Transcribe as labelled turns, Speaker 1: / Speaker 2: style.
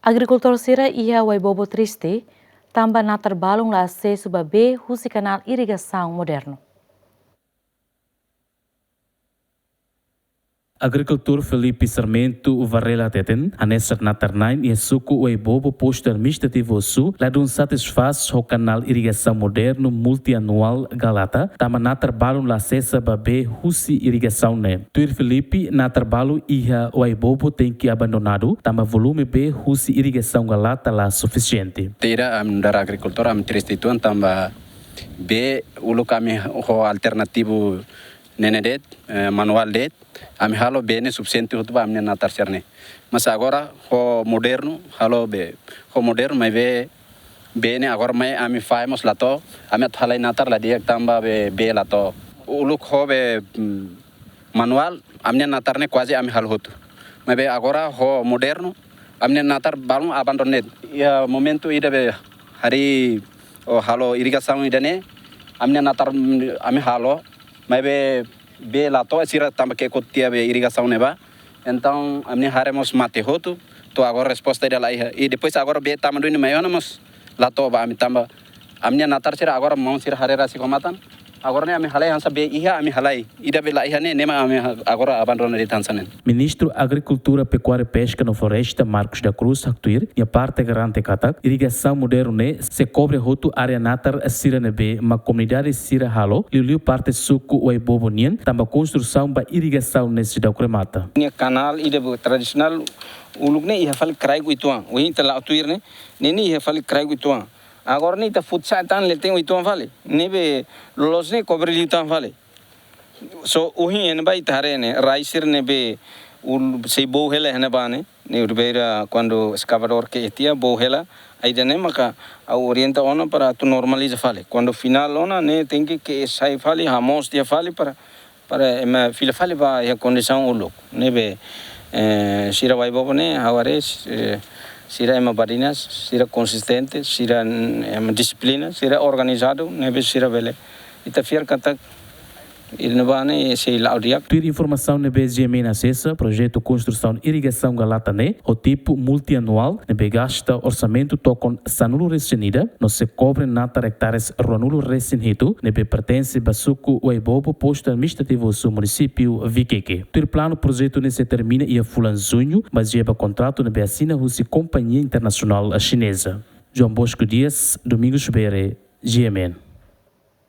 Speaker 1: Agricultor sira ia waibobo triste, tambah na terbalung la se subabe husi canal irrigação moderno.
Speaker 2: Agricultor Felipe Sarmento Varela Teten, anesar na Tarnain e suco o ebobo posto administrativo sul, lá dun satisfaz o canal irrigação moderno multianual Galata, tama na trabalho la cessa babe husi irrigação ne. Tuir Felipe na trabalho ia o ebobo tem que abandonado, tama volume B husi irrigação Galata lá suficiente.
Speaker 3: Tira am dar agricultor am tristituan tamba B ulu kami ho alternativo nenedet manual det am halo bene suficiente hutuba amne na tarcerne mas agora ho moderno halo be ho moderno mai ve bene agora mai ami faimos lato ami thalai natar la diak tamba be lato uluk ho be manual amne natarne quase ami hal hutu mai be agora ho moderno amne natar balum abandonet ya momento ida be hari o halo irrigação idane amne natar ami halo mas be lato sira tamba que cotia be irrigação neba então amne haremos mate hotu to agora resposta dela e depois agora be tama do maioramos lato ba ami tamba amne natar sira agora mão sira harera si komatan agora ne ami halai hansa be iha ami halai ida be la iha ne nema ami agora abandona de tansanen.
Speaker 2: Ministro Agricultura, Pecuária e Pesca no Floresta Marcos da Cruz actuir e a parte garante katak irrigação moderno ne se cobre roto área natar sira nebe ma comunidade sira halo liu parte suco o ebobo nien tamba construção ba irrigação nesse da cremata.
Speaker 4: Nia canal ida tradicional uluk ne ia fal krai guituan o inta la actuir ne ia fal krai guituan. Agora nem tá futsal tan le tem oito vale nebe los ne cobre liutan vale so ohi en bai tare ne raisir nebe ul se bohela hena bane ne urbeira quando escavador que etia bohela aí ne maka au orienta ona para tu normaliza vale quando final ona ne tem que sai vale hamos dia vale para ema fila vale ba a condição uluk nebe sira vai bobone havares sira ema barinas, sira consistente, sira ema disciplina, sira organizado, nebe sira vele. Ita fiar kata ilnebane se laudiak.
Speaker 2: Tuir informação nebe GMN acessa projeto construção irrigação Galata ne, o tipo multianual nebe gasta orçamento tocon sanulo recenida, no se cobre nata hectares ronulo recenito, nebe pertence basuco o ebobo posto administrativo do município Viqueque. Tuir plano projeto nesse termina e a fulan junho, mas jeba contrato nebe assina husi companhia internacional chinesa. João Bosco Dias, Domingos Bere, GMN.